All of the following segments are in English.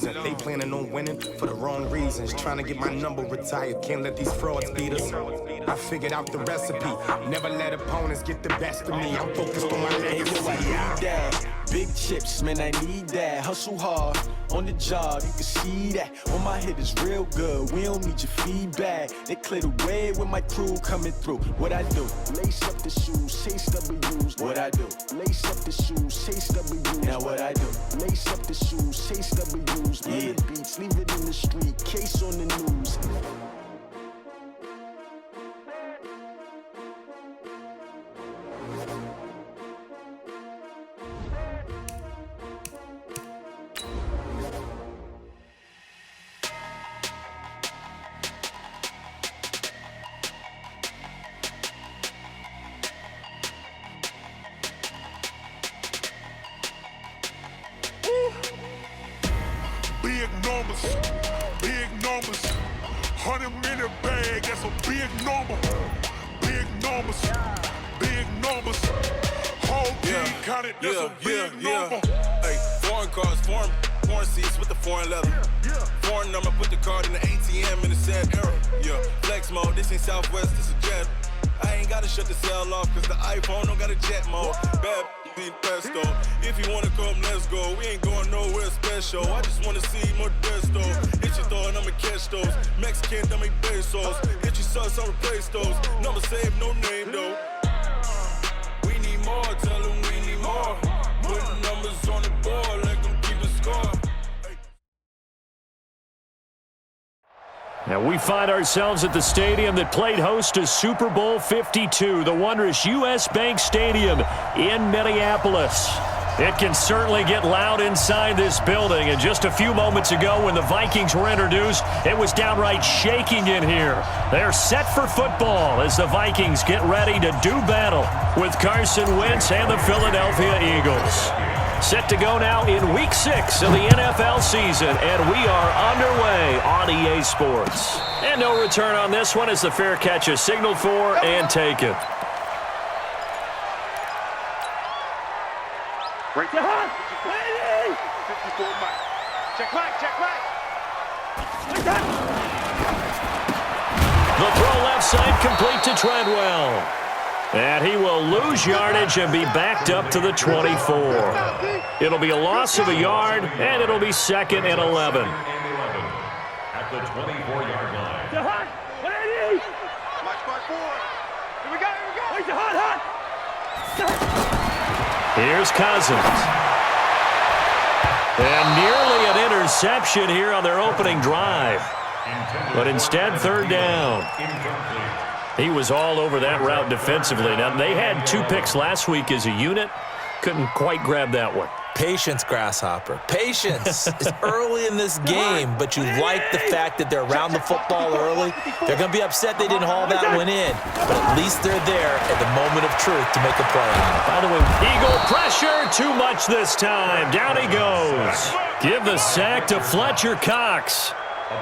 season. They planning on winning for the wrong reasons. Trying to get my number retired. Can't let these frauds beat us. I figured out the recipe. Never let opponents get the best of me. I'm focused on my legacy. Big chips, man, I need that. Hustle hard on the job, you can see that. On my head is real good. We don't need your feedback. They clear the way with my crew coming through. What I do? Lace up the shoes, chase W's. What I do? Lace up the shoes, chase W's. Now what I do? Lace up the shoes, chase W's. Yeah. Beats, leave it in the street, case on the news. Big numbers, 100 in the bag, that's a big number. Big numbers, whole team counted, that's a big number. Hey, foreign cars, foreign seats with the foreign leather. Foreign number, put the card in the ATM in the sad era. Yeah, flex mode, this ain't Southwest, this is jet. I ain't gotta shut the cell off, cause the iPhone don't got a jet mode. Bad be pesto. If you wanna come, let's go. We ain't going nowhere special. I just wanna see more Modesto. Hit your throw and I'ma catch those. Mexican, dummy pesos. Hit your sauce, I'll replace those. Number saved, no name though. We need more, tell them we need more. Putting numbers on the board, let them keep the score. Now we find ourselves at the stadium that played host to Super Bowl 52, the wondrous U.S. Bank Stadium in Minneapolis. It can certainly get loud inside this building, and just a few moments ago when the Vikings were introduced, it was downright shaking in here. They're set for football as the Vikings get ready to do battle with Carson Wentz and the Philadelphia Eagles. Set to go now in Week 6 of the NFL season, and we are underway on EA Sports. And no return on this one as the fair catch is signaled for and taken. Break the hunt! 54 Mike. Check back, check back! Like that! The throw left side complete to Treadwell. And he will lose yardage and be backed up to the 24. It'll be a loss of a yard, and it'll be 2nd and 11. At the 24-yard line. The hunt! 180! March by 4. Here we go, here we go! Where's the hunt, Here's Cousins. And nearly an interception here on their opening drive. But instead, 3rd down. He was all over that route defensively. Now, they had 2 picks last week as a unit. Couldn't quite grab that one. Patience, Grasshopper. Patience. It's early in this game, but you like the fact that they're around the football early. They're going to be upset they didn't haul that one in, but at least they're there at the moment of truth to make a play. By the way, Eagle pressure, too much this time. Down he goes. Give the sack to Fletcher Cox.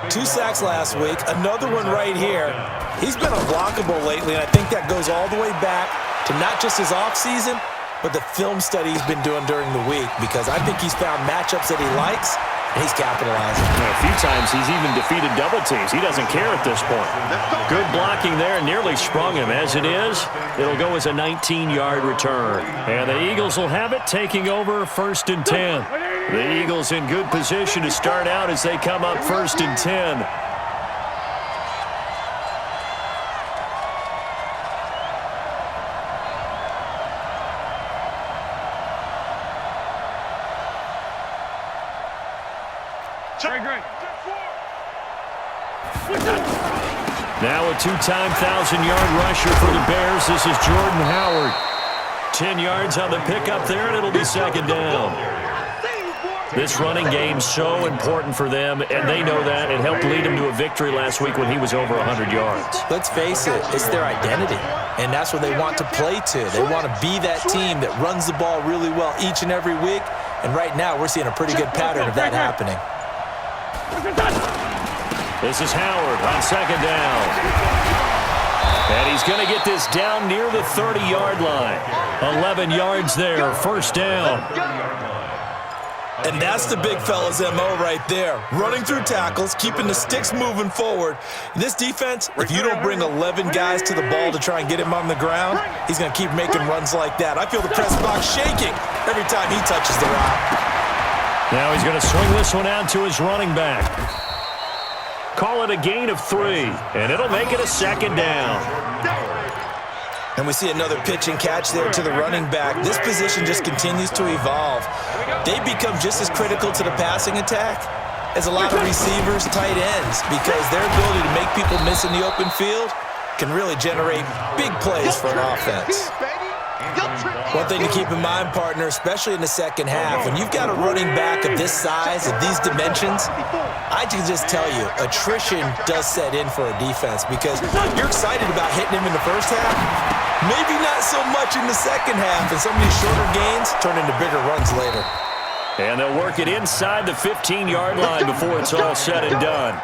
2 sacks last week, another one right here. He's been unblockable lately, and I think that goes all the way back to not just his offseason, but the film study he's been doing during the week, because I think he's found matchups that he likes, and he's capitalizing. A few times he's even defeated double teams. He doesn't care at this point. Good blocking there, nearly sprung him. As it is, it'll go as a 19-yard return. And the Eagles will have it, taking over 1st and 10. The Eagles in good position to start out as they come up 1st and 10. Now a 2-time 1,000-yard rusher for the Bears. This is Jordan Howard. 10 yards on the pickup there, and it'll be 2nd down. This running game's so important for them, and they know that. It helped lead them to a victory last week when he was over 100 yards. Let's face it, it's their identity, and that's what they want to play to. They want to be that team that runs the ball really well each and every week, and right now we're seeing a pretty good pattern of that happening. This is Howard on 2nd down. And he's going to get this down near the 30-yard line. 11 yards there, 1st down. And that's the big fella's MO right there. Running through tackles, keeping the sticks moving forward. This defense, if you don't bring 11 guys to the ball to try and get him on the ground, he's going to keep making runs like that. I feel the press box shaking every time he touches the rock. Now he's going to swing this one out to his running back. Call it a gain of 3, and it'll make it a second down. And we see another pitch and catch there to the running back. This position just continues to evolve. They become just as critical to the passing attack as a lot of receivers, tight ends, because their ability to make people miss in the open field can really generate big plays for an offense. One thing to keep in mind, partner, especially in the second half, when you've got a running back of this size, of these dimensions, I can just tell you, attrition does set in for a defense because you're excited about hitting him in the first half, maybe not so much in the second half, and some of these shorter gains turn into bigger runs later. And they'll work it inside the 15-yard line before it's all said and done.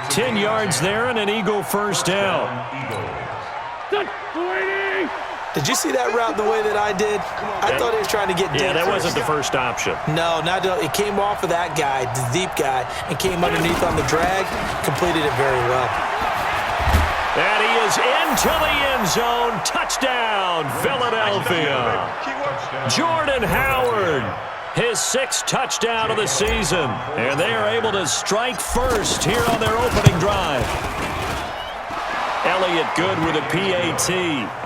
10 yards there and an Eagle first down. Did you see that route the way that I did? I thought he was trying to get deep. Yeah, that wasn't the first option. No, it came off of that guy, the deep guy, and came underneath on the drag, completed it very well. And he is into the end zone. Touchdown, Philadelphia. Jordan Howard, his 6th touchdown of the season. And they are able to strike first here on their opening drive. Elliott good with a PAT,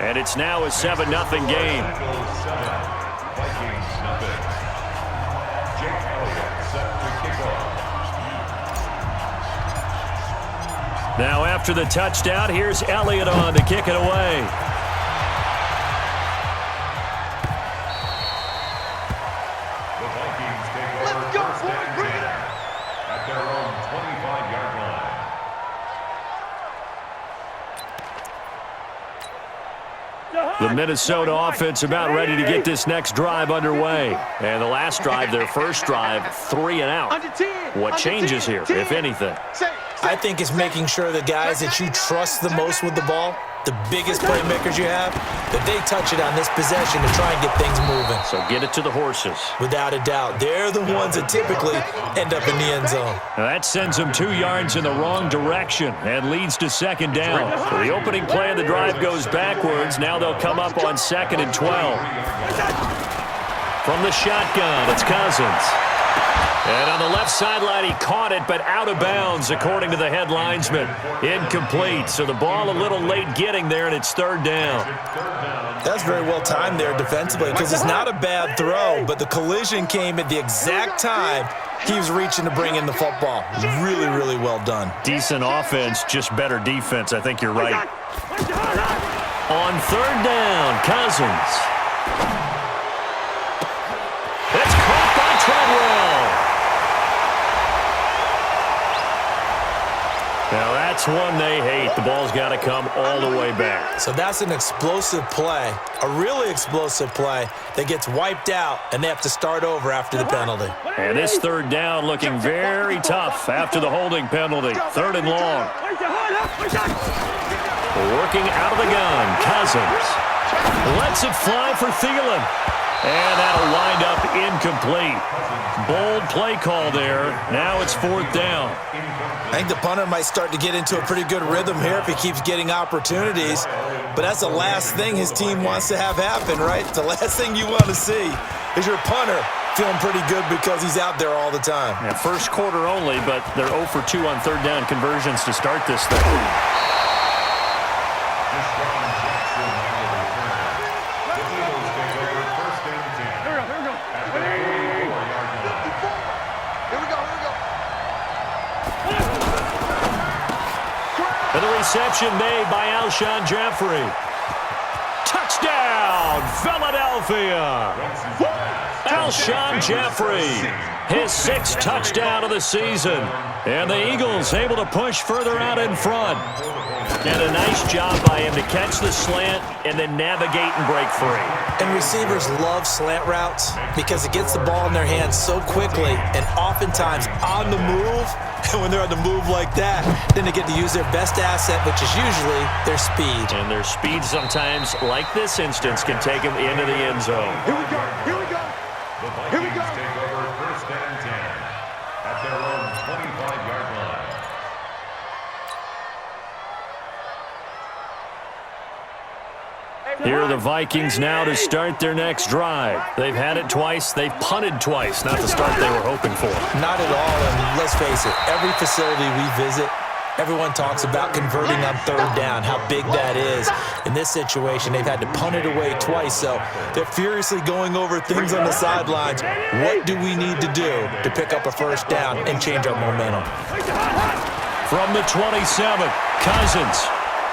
and it's now a 7-0 game. Now after the touchdown, here's Elliott on to kick it away. The Vikings take over first and 10 at their own 25-yard line. The Minnesota offense about ready to get this next drive underway. And the last drive, their first drive, 3 and out. What changes here, if anything? I think it's making sure the guys that you trust the most with the ball, the biggest playmakers you have, that they touch it on this possession to try and get things moving. So get it to the horses. Without a doubt. They're the ones that typically end up in the end zone. Now that sends them 2 yards in the wrong direction and leads to second down. So the opening play of the drive goes backwards. Now they'll come up on 2nd and 12. From the shotgun, it's Cousins. And on the left sideline, he caught it, but out of bounds, according to the head linesman. Incomplete, so the ball a little late getting there, and it's 3rd down. That's very well timed there defensively because it's not a bad throw, but the collision came at the exact time he was reaching to bring in the football. Really, really well done. Decent offense, just better defense. I think you're right. On 3rd down, Cousins. It's caught by Treadwell. Now that's one they hate. The ball's got to come all the way back. So that's an explosive play, a really explosive play that gets wiped out, and they have to start over after the penalty. And this 3rd down looking very tough after the holding penalty. 3rd and long. Working out of the gun, Cousins. Lets it fly for Thielen. And that'll wind up incomplete. Bold play call there. Now it's 4th down. I think the punter might start to get into a pretty good rhythm here if he keeps getting opportunities. But that's the last thing his team wants to have happen, right? The last thing you want to see is your punter feeling pretty good because he's out there all the time. Yeah, first quarter only, but they're 0 for 2 on 3rd down conversions to start this thing. And the reception made by Alshon Jeffrey. Touchdown, Philadelphia! Alshon Jeffrey, his 6th touchdown of the season. And the Eagles able to push further out in front. And a nice job by him to catch the slant and then navigate and break free. And receivers love slant routes because it gets the ball in their hands so quickly and oftentimes on the move. And when they're on the move like that, then they get to use their best asset, which is usually their speed. And their speed sometimes, like this instance, can take them into the end zone. Here we go. Here we go. Here we go. Take over first 25-yard line. Here are the Vikings now to start their next drive. They've had it twice. They've punted twice. Not the start they were hoping for. Not at all, and let's face it, every facility we visit, everyone talks about converting on third down, how big that is. In this situation, they've had to punt it away twice, so they're furiously going over things on the sidelines. What do we need to do to pick up a first down and change our momentum? From the 27, Cousins.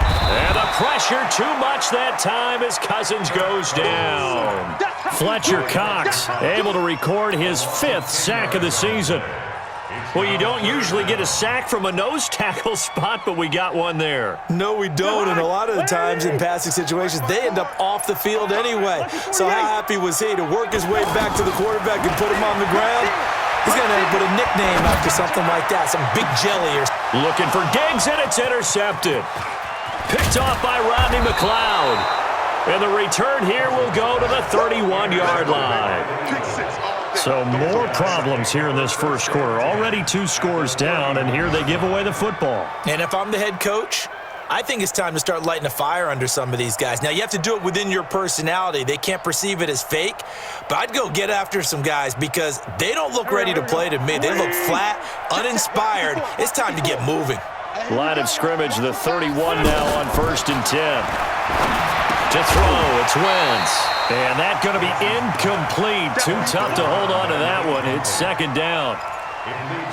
And the pressure too much that time as Cousins goes down. Fletcher Cox able to record his 5th sack of the season. Well, you don't usually get a sack from a nose tackle spot, but we got one there. No, we don't, and a lot of the times in passing situations, they end up off the field anyway. So how happy was he to work his way back to the quarterback and put him on the ground? He's going to put a nickname after something like that, some big jelly or something. Looking for Diggs, and it's intercepted. Picked off by Rodney McLeod. And the return here will go to the 31-yard line. So more problems here in this first quarter. Already 2 scores down, and here they give away the football. And if I'm the head coach, I think it's time to start lighting a fire under some of these guys. Now, you have to do it within your personality. They can't perceive it as fake, but I'd go get after some guys because they don't look ready to play to me. They look flat, uninspired. It's time to get moving. Line of scrimmage, the 31 now on 1st and 10. To throw, it's Wentz. And that's going to be incomplete. Too tough to hold on to that one. It's 2nd down.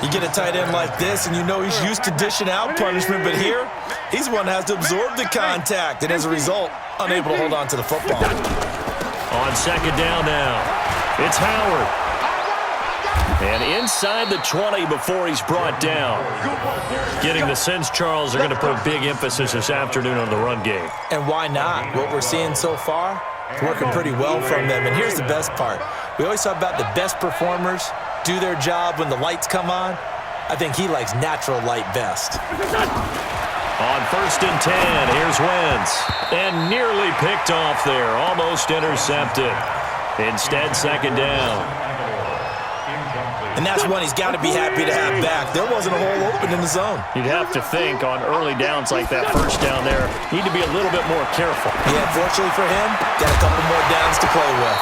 You get a tight end like this, and you know he's used to dishing out punishment, but here, he's one that has to absorb the contact, and as a result, unable to hold on to the football. On 2nd down now, it's Howard. And inside the 20 before he's brought down. Getting the sense, Charles, they're going to put a big emphasis this afternoon on the run game. And why not? What we're seeing so far, it's working pretty well from them. And here's the best part. We always talk about the best performers do their job when the lights come on. I think he likes natural light best. On 1st and 10, here's Wentz. And nearly picked off there. Almost intercepted. Instead, 2nd down. And that's one he's got to be happy to have back. There wasn't a hole open in the zone. You'd have to think on early downs like that first down there, need to be a little bit more careful. Yeah, fortunately for him, got a couple more downs to play with.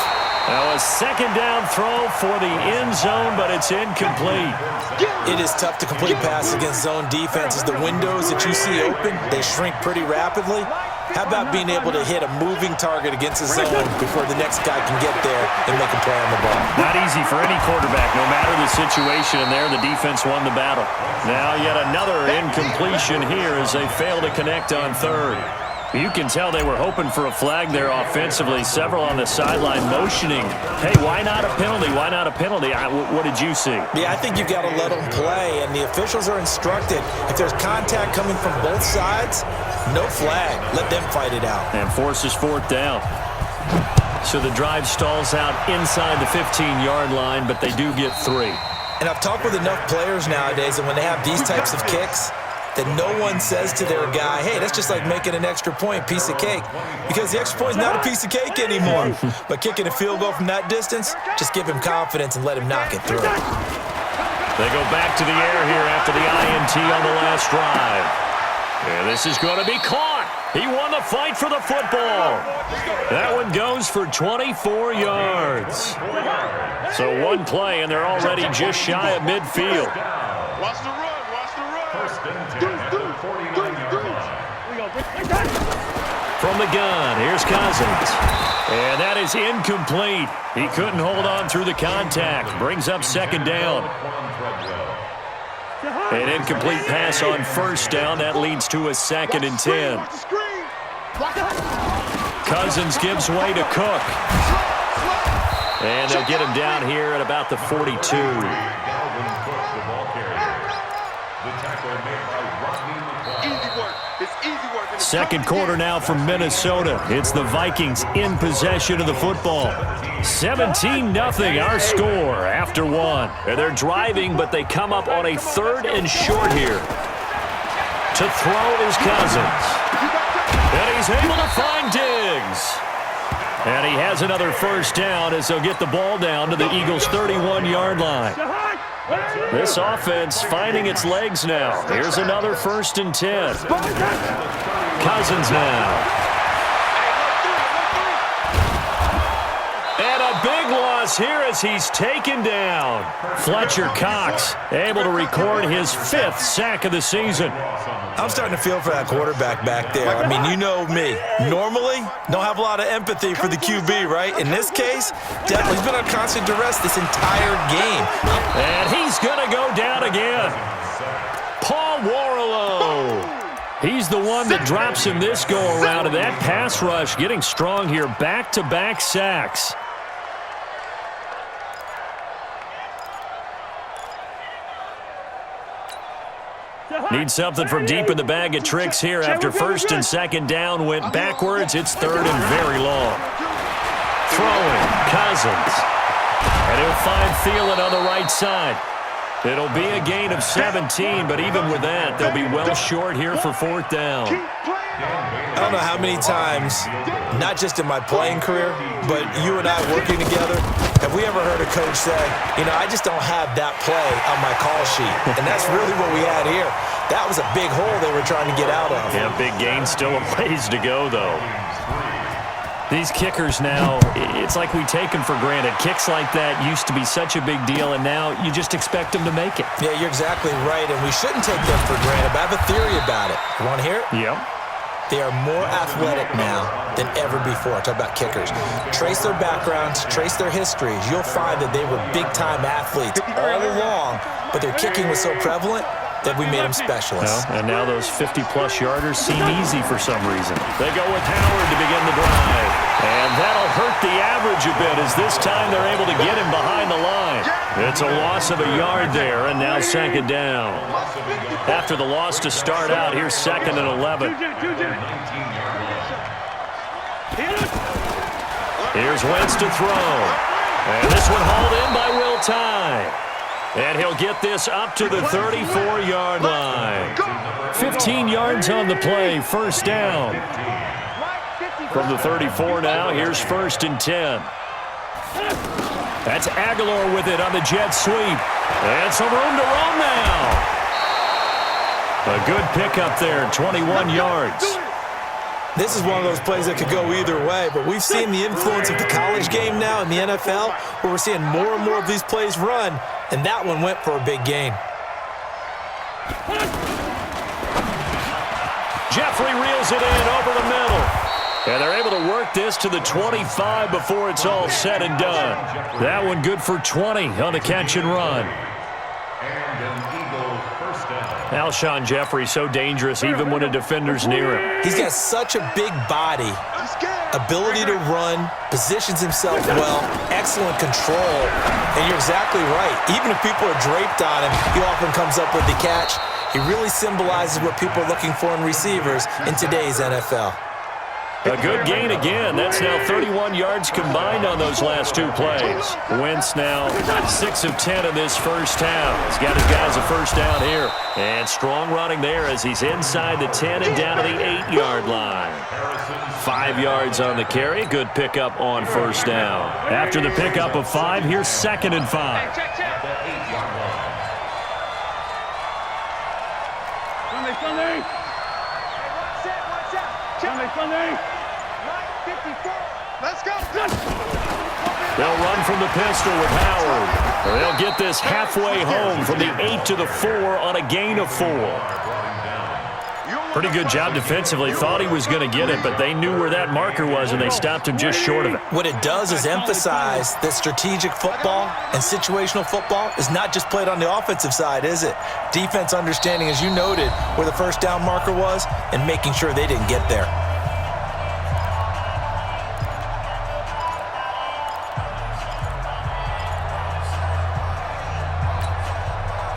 Now a 2nd down throw for the end zone, but it's incomplete. It is tough to complete passes against zone defenses. The windows that you see open, they shrink pretty rapidly. How about being able to hit a moving target against a zone before the next guy can get there and make a play on the ball? Not easy for any quarterback, no matter the situation, and there the defense won the battle. Now yet another incompletion here as they fail to connect on 3rd. You can tell they were hoping for a flag there offensively. Several on the sideline motioning. Hey, why not a penalty? Why not a penalty? What did you see? Yeah, I think you've got to let them play, and the officials are instructed. If there's contact coming from both sides, no flag. Let them fight it out. And forces 4th down. So the drive stalls out inside the 15-yard line, but they do get 3. And I've talked with enough players nowadays, and when they have these types of kicks, that no one says to their guy, hey, that's just like making an extra point, piece of cake. Because the extra point is not a piece of cake anymore. But kicking a field goal from that distance, just give him confidence and let him knock it through. They go back to the air here after the INT on the last drive. And this is going to be caught. He won the fight for the football. That one goes for 24 yards. So one play, and they're already just shy of midfield. Watch the run. Watch the run. 1st and 10 at the 49-yard line. From the gun, here's Cousins. And that is incomplete. He couldn't hold on through the contact. Brings up 2nd down. An incomplete pass on 1st down. That leads to a 2nd and 10. Cousins gives way to Cook. And they'll get him down here at about the 42. Second quarter now from Minnesota. It's the Vikings in possession of the football. 17-0 our score after 1. They're driving, but they come up on a 3rd and short here. To throw is Cousins. And he's able to find Diggs. And he has another 1st down as they'll get the ball down to the Eagles' 31-yard line. This offense finding its legs now. Here's another 1st and 10. Cousins now. And a big loss here as he's taken down. Fletcher Cox able to record his 5th sack of the season. I'm starting to feel for that quarterback back there. I mean, you know me. Normally, don't have a lot of empathy for the QB, right? In this case, definitely he's been on constant duress this entire game. And he's going to go down again. Paul Warlow. He's the one that drops him this go-around, and that pass rush getting strong here. Back-to-back sacks. Need something from deep in the bag of tricks here after 1st and 2nd down went backwards. It's 3rd and very long. Throwing, Cousins. And he'll find Thielen on the right side. It'll be a gain of 17, but even with that, they'll be well short here for 4th down. I don't know how many times, not just in my playing career, but you and I working together, have we ever heard a coach say, you know, I just don't have that play on my call sheet. And that's really what we had here. That was a big hole they were trying to get out of. Yeah, big gain, still a ways to go, though. These kickers now, it's like we take them for granted. Kicks like that used to be such a big deal, and now you just expect them to make it. Yeah, you're exactly right, and we shouldn't take them for granted, but I have a theory about it. You want to hear it? Yep. They are more athletic now than ever before. Talk about kickers. Trace their backgrounds, trace their histories. You'll find that they were big-time athletes all along, but their kicking was so prevalent that we made them specialists. Well, and now those 50-plus yarders seem easy for some reason. They go with Howard to begin the drive. And that'll hurt the average a bit as this time they're able to get him behind the line. It's a loss of a yard there, and now 2nd down. After the loss to start out, here's 2nd and 11. Here's Wentz to throw. And this one hauled in by Will Tye. And he'll get this up to the 34-yard line. 15 yards on the play, 1st down. From the 34 now, here's 1st and 10. That's Aguilar with it on the jet sweep. And some room to run now. A good pickup there, 21 yards. This is one of those plays that could go either way, but we've seen the influence of the college game now in the NFL, where we're seeing more and more of these plays run, and that one went for a big gain. Jeffrey reels it in over the middle. And they're able to work this to the 25 before it's all said and done. That one good for 20 on the catch and run. Alshon Jeffrey so dangerous even when a defender's near him. He's got such a big body, ability to run, positions himself well, excellent control. And you're exactly right. Even if people are draped on him, he often comes up with the catch. He really symbolizes what people are looking for in receivers in today's NFL. A good gain again. That's now 31 yards combined on those last 2 plays. Wentz now 6 of 10 in this 1st half. He's got his guys a 1st down here. And strong running there as he's inside the 10 and down to the 8-yard line. 5 yards on the carry. Good pickup on 1st down. After the pickup of 5, here's 2nd and 5. Let's go. They'll run from the pistol with Howard. They'll get this halfway home from the 8 to the 4 on a gain of 4. Pretty good job defensively. Thought he was going to get it, but they knew where that marker was, and they stopped him just short of it. What it does is emphasize that strategic football and situational football is not just played on the offensive side, is it? Defense understanding, as you noted, where the 1st down marker was and making sure they didn't get there.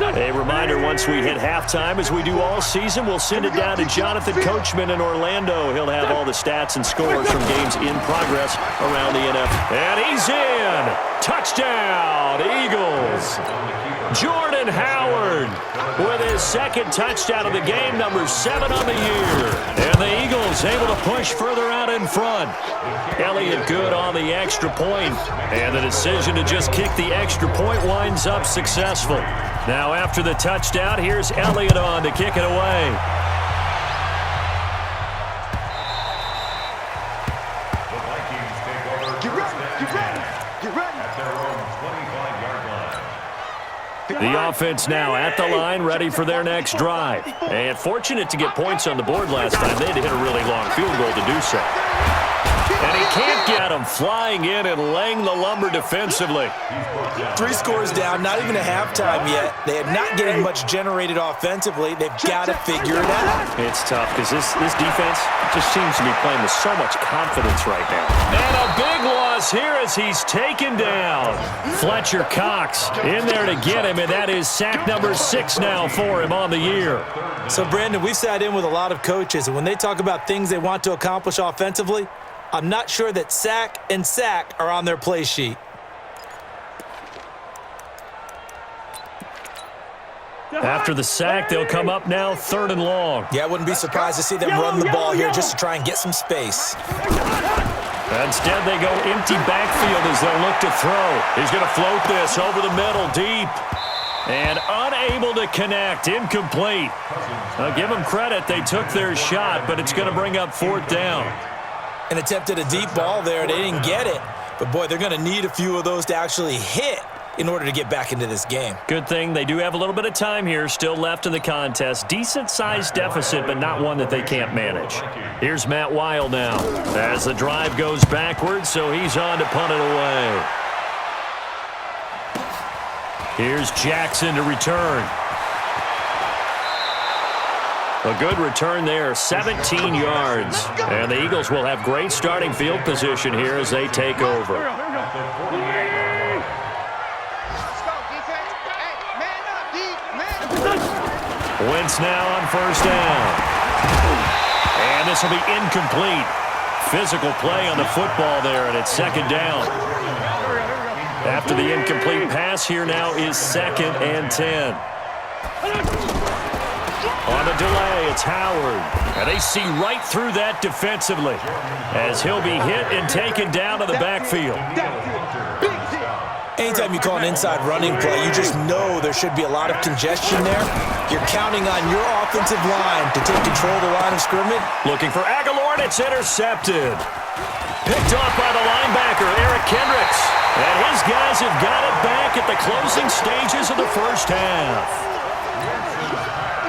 A reminder, once we hit halftime, as we do all season, we'll send it down to Jonathan Coachman in Orlando. He'll have all the stats and scores from games in progress around the NFL. And he's in. Touchdown, Eagles. Jordan Howard with his second touchdown of the game, number 7 on the year. And the Eagles able to push further out in front. Elliott good on the extra point, and the decision to just kick the extra point winds up successful. Now after the touchdown, here's Elliott on to kick it away. The Vikings take over first and 10 at their own 25-yard line. The offense now at the line, ready for their next drive. And fortunate to get points on the board last time. They had to hit a really long field goal to do so. And he can't get him, flying in and laying the lumber defensively. 3 scores down, not even a halftime yet. They are not getting much generated offensively. They've got to figure it out. It's tough because this defense just seems to be playing with so much confidence right now. And a big loss here as he's taken down. Fletcher Cox in there to get him, and that is sack number 6 now for him on the year. So, Brandon, we've sat in with a lot of coaches, and when they talk about things they want to accomplish offensively, I'm not sure that sack and sack are on their play sheet. After the sack, they'll come up now 3rd and long. Yeah, I wouldn't be surprised to see them run the ball here just to try and get some space. Instead, they go empty backfield as they'll look to throw. He's going to float this over the middle deep. And unable to connect, incomplete. I'll give them credit, they took their shot, but it's going to bring up 4th down. And attempted a deep ball there. They didn't get it. But, boy, they're going to need a few of those to actually hit in order to get back into this game. Good thing they do have a little bit of time here still left in the contest. Decent-sized deficit, but not one that they can't manage. Here's Matt Weil now as the drive goes backwards, so he's on to punt it away. Here's Jackson to return. A good return there, 17 yards. And the Eagles will have great starting field position here as they take over. Wentz now on 1st down. And this will be incomplete. Physical play on the football there, and it's 2nd down. After the incomplete pass, here now is 2nd and 10. On the delay, it's Howard. And they see right through that defensively as he'll be hit and taken down to the backfield. Anytime you call an inside running play, you just know there should be a lot of congestion there. You're counting on your offensive line to take control of the line of scrimmage. Looking for Aguilar, and it's intercepted. Picked off by the linebacker, Eric Kendricks. And his guys have got it back at the closing stages of the 1st half.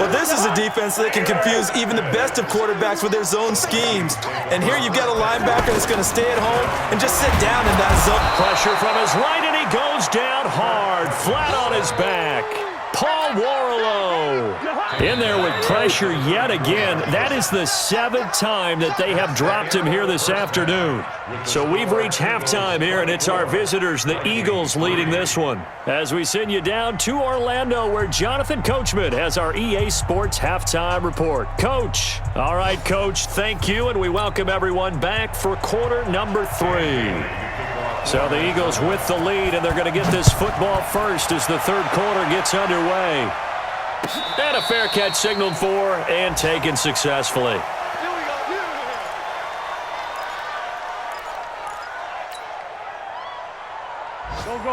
Well, this is a defense that can confuse even the best of quarterbacks with their zone schemes. And here you've got a linebacker that's going to stay at home and just sit down in that zone. Pressure from his right, and he goes down hard, flat on his back. Paul Warlow in there with pressure yet again. That is the 7th time that they have dropped him here this afternoon. So we've reached halftime here, and it's our visitors, the Eagles, leading this one. As we send you down to Orlando, where Jonathan Coachman has our EA Sports Halftime Report. Coach. All right, Coach, thank you, and we welcome everyone back for quarter number 3. So the Eagles with the lead, and they're going to get this football first as the 3rd quarter gets underway. And a fair catch signaled for and taken successfully.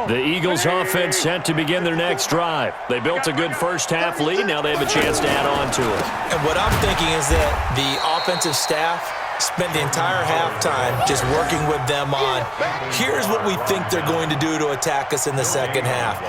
The Eagles offense set to begin their next drive. They built a good 1st half lead. Now they have a chance to add on to it. And what I'm thinking is that the offensive staff spent the entire halftime just working with them on, here's what we think they're going to do to attack us in the 2nd half.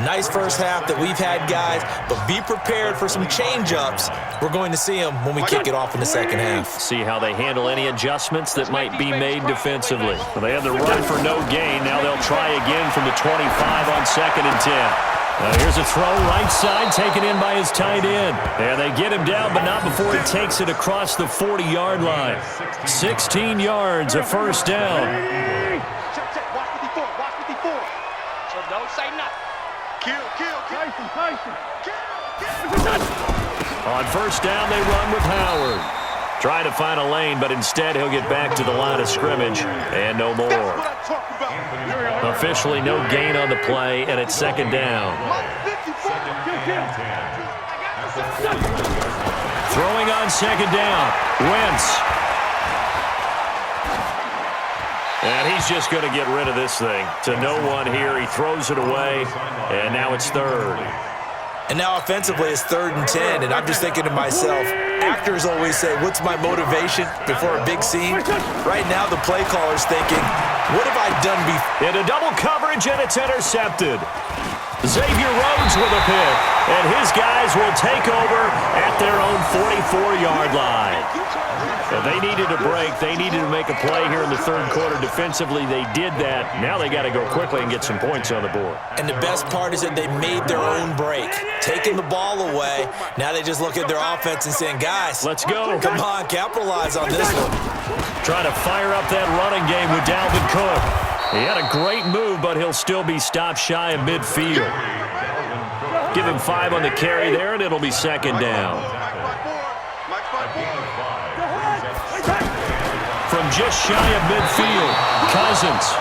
Nice 1st half that we've had, guys, but be prepared for some change-ups. We're going to see them when we kick it off in the 2nd half. See how they handle any adjustments that might be made defensively. Well, they have the run for no gain. Now they'll try again from the 25 on 2nd and 10. Here's a throw, right side, taken in by his tight end. And they get him down, but not before he takes it across the 40-yard line. 16 yards, a 1st down. Watch 54, watch 54. So don't say nothing. Kill. On 1st down, they run with Howard. Try to find a lane, but instead he'll get back to the line of scrimmage and no more. That's what I'm talking about. Officially no gain on the play, and it's 2nd down. Throwing on second down. Wentz. And he's just going to get rid of this thing. To no one here. He throws it away, and now it's third. And now offensively it's 3rd and 10, and I'm just thinking to myself, actors always say, what's my motivation before a big scene? Right now the play caller's thinking, what have I done before? Into double coverage, and it's intercepted. Xavier Rhodes with a pick, and his guys will take over at their own 44-yard line. And they needed a break. They needed to make a play here in the third quarter. Defensively, they did that. Now they got to go quickly and get some points on the board. And the best part is that they made their own break, taking the ball away. Now they just look at their offense and saying, guys, let's go. Come on, capitalize on this one. Trying to fire up that running game with Dalvin Cook. He had a great move, but he'll still be stopped shy of midfield. Give him 5 on the carry there, and it'll be second down. From just shy of midfield, Cousins.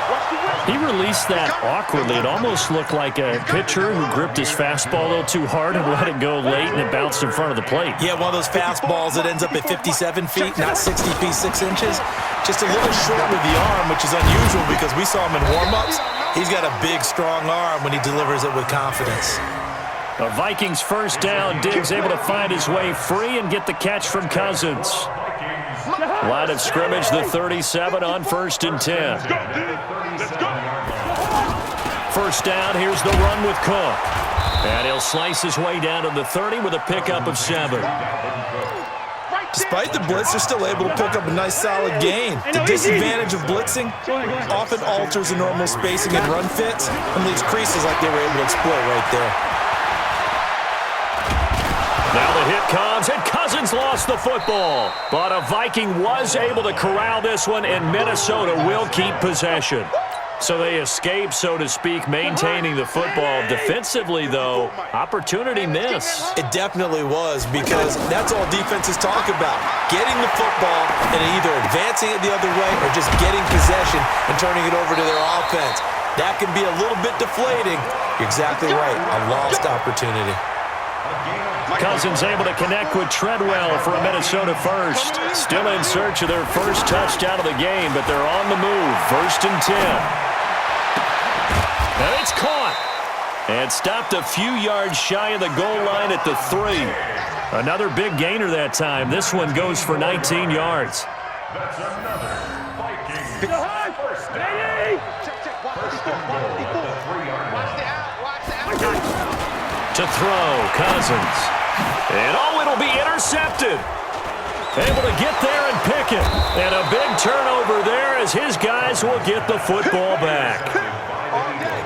He released that awkwardly. It almost looked like a pitcher who gripped his fastball a little too hard and let it go late, and it bounced in front of the plate. Yeah, one of those fastballs that ends up at 57 feet, not 60 feet 6 inches. Just a little short with the arm, which is unusual because we saw him in warm-ups. He's got a big, strong arm when he delivers it with confidence. A Vikings first down. Diggs able to find his way free and get the catch from Cousins. Line of scrimmage, the 37 on 1st and 10. First down, here's the run with Cook. And he'll slice his way down to the 30 with a pickup of 7. Despite the blitz, they're still able to pick up a nice solid gain. The disadvantage of blitzing often alters the normal spacing and run fits and leaves creases like they were able to exploit right there. Now the hit comes, and Cousins lost the football. But a Viking was able to corral this one, and Minnesota will keep possession. So they escape, so to speak, maintaining the football. Defensively, though, opportunity miss. It definitely was, because that's all defenses talk about. Getting the football and either advancing it the other way or just getting possession and turning it over to their offense. That can be a little bit deflating. You're exactly right, a lost opportunity. Cousins able to connect with Treadwell for a Minnesota first. Still in search of their first touchdown of the game, but they're on the move. 1st and 10. And it's caught. And stopped a few yards shy of the goal line at the 3. Another big gainer that time. This one goes for 19 yards. That's another Vikings first down. First and goal at the 3-yard line. To throw, Cousins. And it'll be intercepted. Able to get there and pick it. And a big turnover there as his guys will get the football back.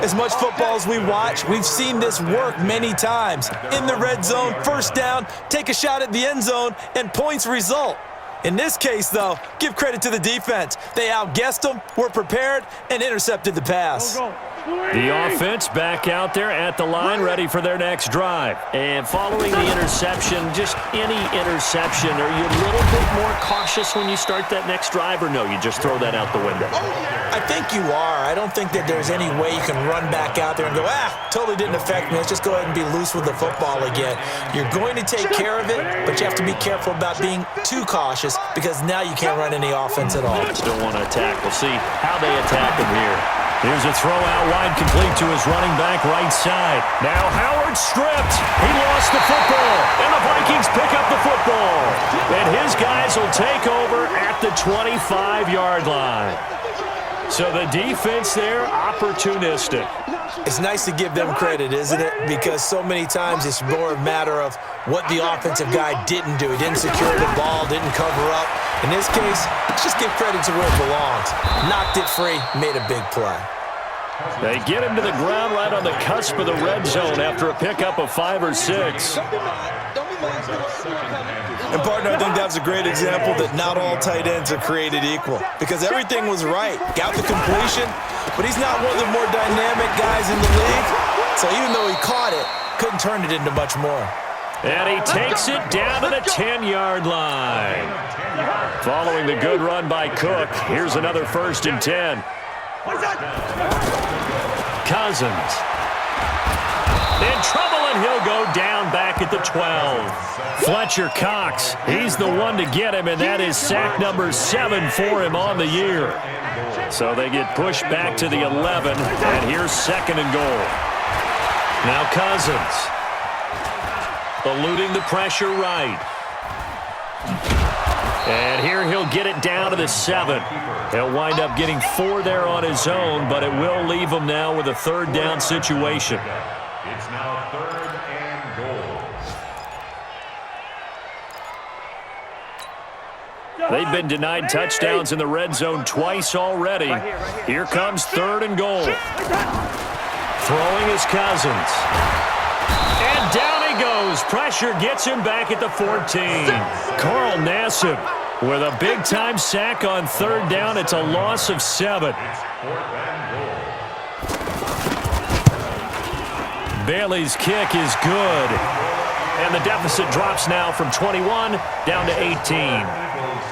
As much football as we watch, we've seen this work many times. In the red zone, first down, take a shot at the end zone, and points result. In this case, though, give credit to the defense. They outguessed them, were prepared, and intercepted the pass. The offense back out there at the line, ready for their next drive. And following the interception, just any interception, are you a little bit more cautious when you start that next drive, or no, you just throw that out the window? I think you are. I don't think that there's any way you can run back out there and go, totally didn't affect me. Let's just go ahead and be loose with the football again. You're going to take care of it, but you have to be careful about being too cautious because now you can't run any offense at all. Don't want to attack. We'll see how they attack him here. Here's a throw out wide, complete to his running back right side. Now Howard stripped. He lost the football, and the Vikings pick up the football. And his guys will take over at the 25-yard line. So the defense there, opportunistic. It's nice to give them credit, isn't it? Because so many times it's more a matter of what the offensive guy didn't do. He didn't secure the ball, didn't cover up. In this case, let's just give credit to where it belongs. Knocked it free, made a big play. They get him to the ground right on the cusp of the red zone after a pickup of 5 or 6. And, partner, I think that's a great example that not all tight ends are created equal because everything was right. Got the completion, but he's not one of the more dynamic guys in the league. So even though he caught it, couldn't turn it into much more. And he takes it down to the 10-yard line. Following the good run by Cook, here's another 1st and 10. Cousins. In trouble, and he'll go down back back at the 12. Fletcher Cox, he's the one to get him, and that is sack number 7 for him on the year. So they get pushed back to the 11, and here's 2nd and goal. Now Cousins, eluding the pressure right. And here he'll get it down to the 7. He'll wind up getting 4 there on his own, but it will leave him now with a 3rd down situation. It's now 3rd and goal. They've been denied touchdowns in the red zone twice already. Here comes 3rd and goal. Throwing is Cousins. And down he goes. Pressure gets him back at the 14. Carl Nassib with a big-time sack on 3rd down. It's a loss of 7. It's 4th and goal. Bailey's kick is good. And the deficit drops now from 21 down to 18.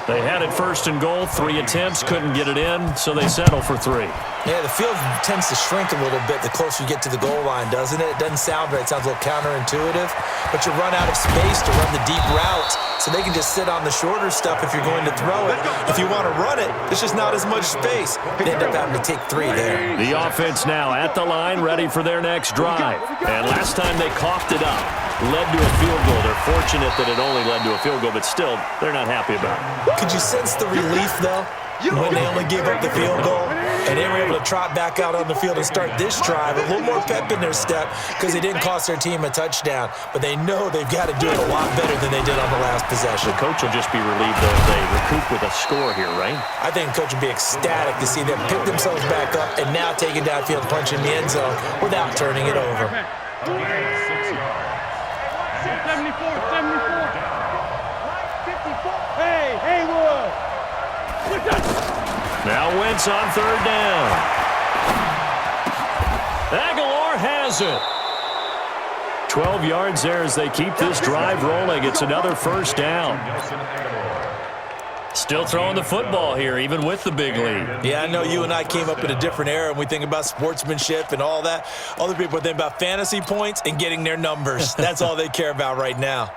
They had it 1st and goal, 3 attempts, couldn't get it in, so they settle for 3. Yeah, the field tends to shrink a little bit the closer you get to the goal line, doesn't it? It doesn't sound right. It sounds a little counterintuitive. But you run out of space to run the deep routes, so they can just sit on the shorter stuff if you're going to throw it. If you want to run it, there's just not as much space. They end up having to take 3 there. The offense now at the line, ready for their next drive. And last time they coughed it up, led to a field goal. They're fortunate that it only led to a field goal, but still, they're not happy about it. Could you sense the relief, though, when they only gave up the field goal and they were able to trot back out on the field and start this drive? A little more pep in their step because they didn't cost their team a touchdown, but they know they've got to do it a lot better than they did on the last possession. The coach will just be relieved though if they recoup with a score here, right? I think the coach would be ecstatic to see them pick themselves back up and now take it downfield, punch in the end zone without turning it over. 74. Hey, Haywood. Now Wentz on 3rd down. Aguilar has it. 12 yards there as they keep this drive rolling. It's another 1st down. Still throwing the football here, even with the big lead. Yeah, I know you and I came up in a different era, and we think about sportsmanship and all that. Other people think about fantasy points and getting their numbers. That's all they care about right now.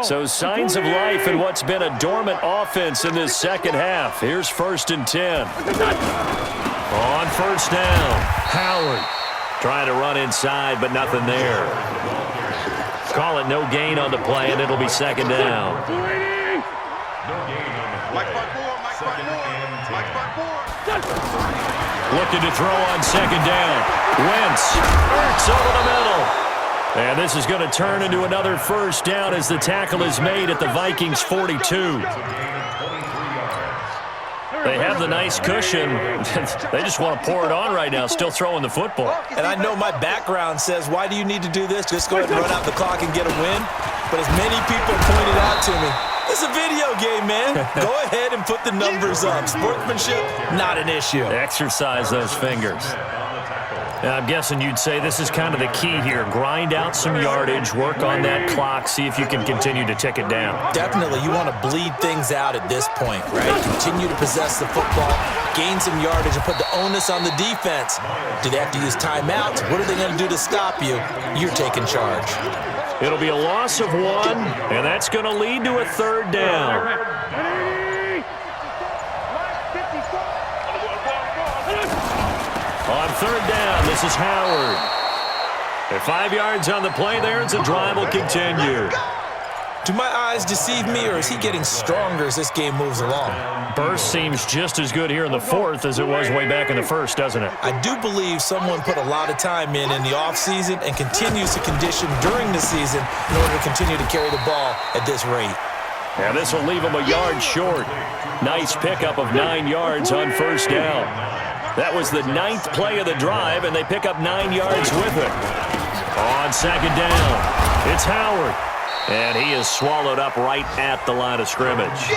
So signs of life in what's been a dormant offense in this 2nd half. Here's 1st and 10. On 1st down, Howard trying to run inside, but nothing there. Call it no gain on the play, and it'll be 2nd down. Looking to throw on 2nd down. Wentz, Ertz over the middle. And this is going to turn into another 1st down as the tackle is made at the Vikings 42. They have the nice cushion. They just want to pour it on right now, still throwing the football. And I know my background says, why do you need to do this? Just go ahead and run out the clock and get a win. But as many people pointed out to me, it's a video game, man. Go ahead and put the numbers up. Sportsmanship, not an issue. Exercise those fingers. And I'm guessing you'd say this is kind of the key here. Grind out some yardage, work on that clock, see if you can continue to tick it down. Definitely. You want to bleed things out at this point, right? Continue to possess the football, gain some yardage, and put the onus on the defense. Do they have to use timeouts? What are they going to do to stop you? You're taking charge. It'll be a loss of 1, and that's going to lead to a 3rd down. On 3rd down, this is Howard. At 5 yards on the play there, and the drive will continue. Do my eyes deceive me, or is he getting stronger as this game moves along? Burst seems just as good here in the 4th as it was way back in the 1st, doesn't it? I do believe someone put a lot of time in the offseason and continues to condition during the season in order to continue to carry the ball at this rate. And this will leave him a yard short. Nice pickup of 9 yards on 1st down. That was the 9th play of the drive, and they pick up 9 yards with it. On 2nd down, it's Howard. And he is swallowed up right at the line of scrimmage.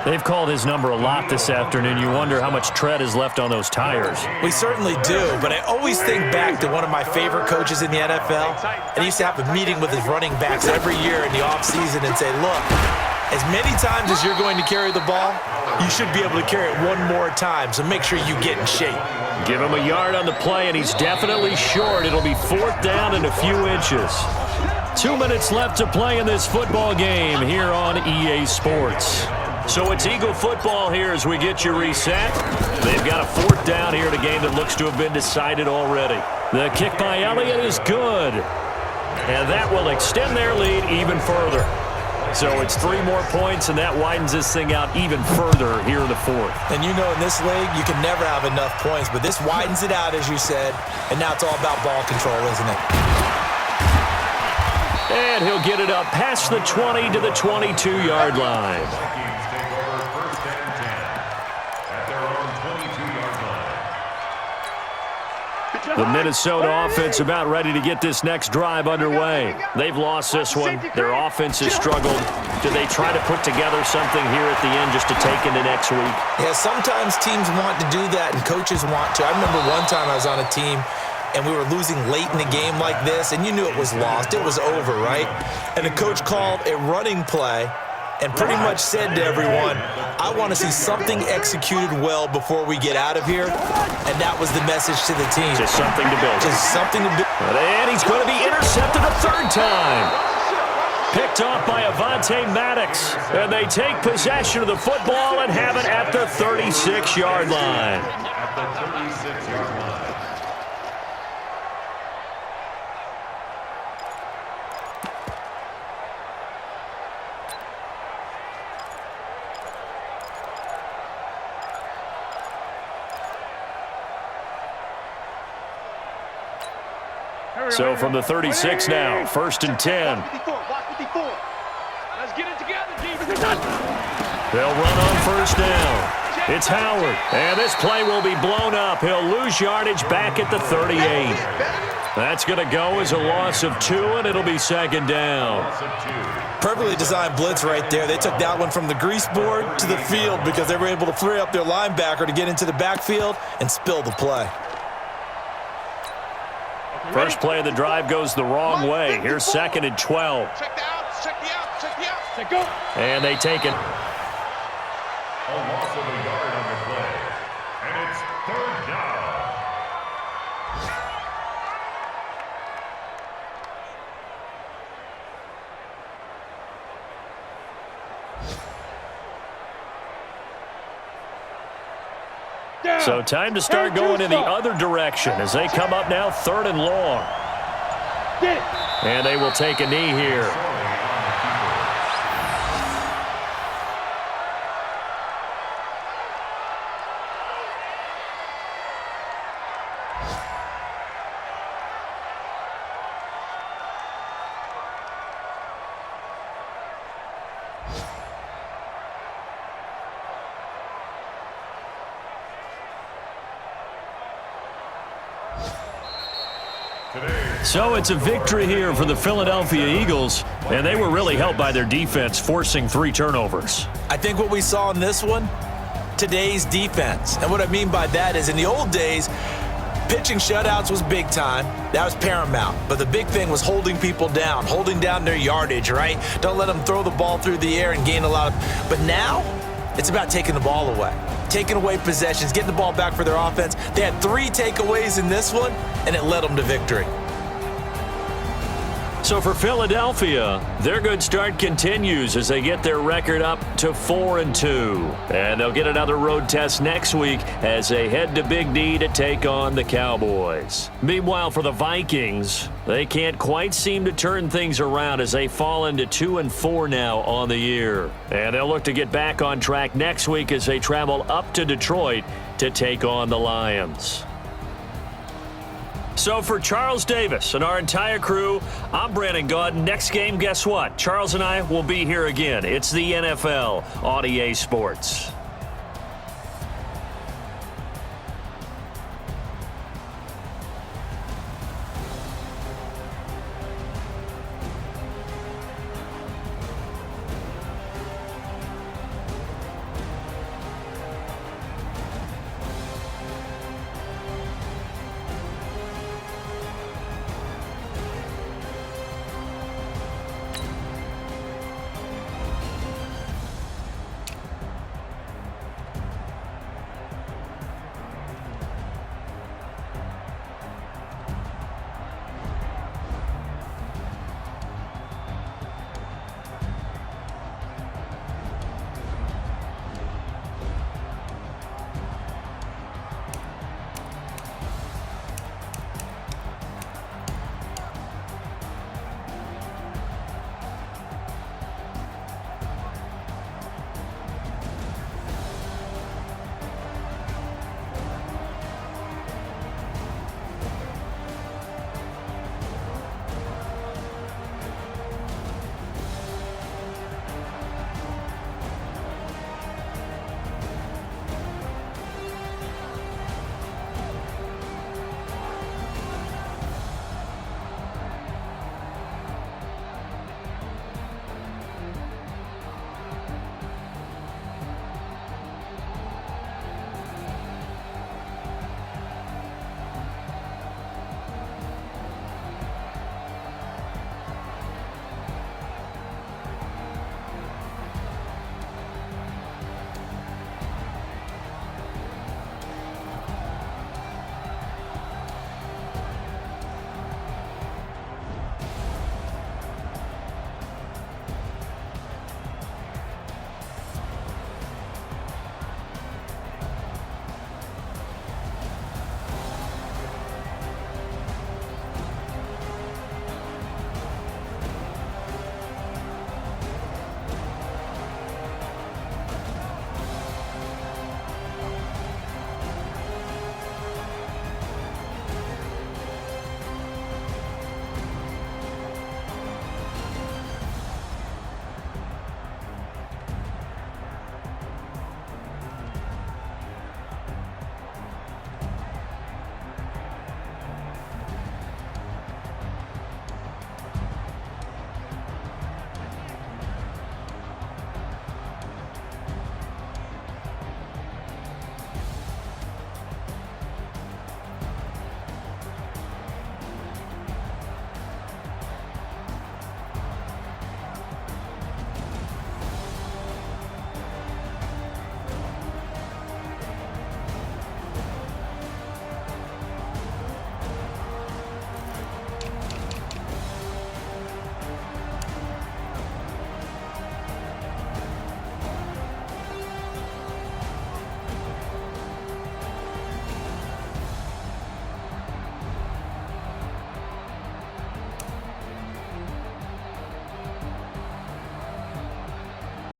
They've called his number a lot this afternoon. You wonder how much tread is left on those tires. We certainly do, but I always think back to one of my favorite coaches in the NFL. And he used to have a meeting with his running backs every year in the offseason and say, look, As many times as you're going to carry the ball, you should be able to carry it one more time, so make sure you get in shape. Give him a yard on the play, and he's definitely short. It'll be 4th down and a few inches. 2 minutes left to play in this football game here on EA Sports. So it's Eagle football here as we get you reset. They've got a 4th down here in a game that looks to have been decided already. The kick by Elliott is good. And that will extend their lead even further. So it's 3 more points, and that widens this thing out even further here in the 4th. And you know in this league, you can never have enough points, but this widens it out, as you said, and now it's all about ball control, isn't it? And he'll get it up past the 20 to the 22-yard line. Vikings take over 1st and 10 at their own 22-yard line. The Minnesota offense about ready to get this next drive underway. They've lost this one. Their offense has struggled. Do they try to put together something here at the end just to take into next week? Yeah, sometimes teams want to do that and coaches want to. I remember one time I was on a team and we were losing late in the game like this, and you knew it was lost. It was over, right? And the coach called a running play and pretty much said to everyone, I want to see something executed well before we get out of here. And that was the message to the team. Just something to build. Just something to build. And he's going to be intercepted a 3rd time. Picked off by Avonte Maddox. And they take possession of the football and have it at the 36-yard line. At the 36-yard line. So from the 36 now, 1st and 10. Let's get it together, defense. They'll run on 1st down. It's Howard, and this play will be blown up. He'll lose yardage back at the 38. That's going to go as a loss of 2, and it'll be 2nd down. Perfectly designed blitz right there. They took that one from the grease board to the field because they were able to free up their linebacker to get into the backfield and spill the play. First play of the drive goes the wrong way. Here's 2nd and 12. Check the outs, check the outs, check the outs. Take go. And they take it. A loss of a yard on the play. And it's 3rd down. So time to start going in the other direction as they come up now 3rd and long. And they will take a knee here. So it's a victory here for the Philadelphia Eagles, and they were really helped by their defense, forcing 3 turnovers. I think what we saw in this one, today's defense. And what I mean by that is in the old days, pitching shutouts was big time. That was paramount. But the big thing was holding people down, holding down their yardage, right? Don't let them throw the ball through the air and gain a lot of... But now, it's about taking the ball away. Taking away possessions, getting the ball back for their offense. They had 3 takeaways in this one, and it led them to victory. So for Philadelphia, their good start continues as they get their record up to 4-2. And they'll get another road test next week as they head to Big D to take on the Cowboys. Meanwhile, for the Vikings, they can't quite seem to turn things around as they fall into 2-4 now on the year. And they'll look to get back on track next week as they travel up to Detroit to take on the Lions. So for Charles Davis and our entire crew, I'm Brandon Gaudin. Next game, guess what? Charles and I will be here again. It's the NFL on EA Sports.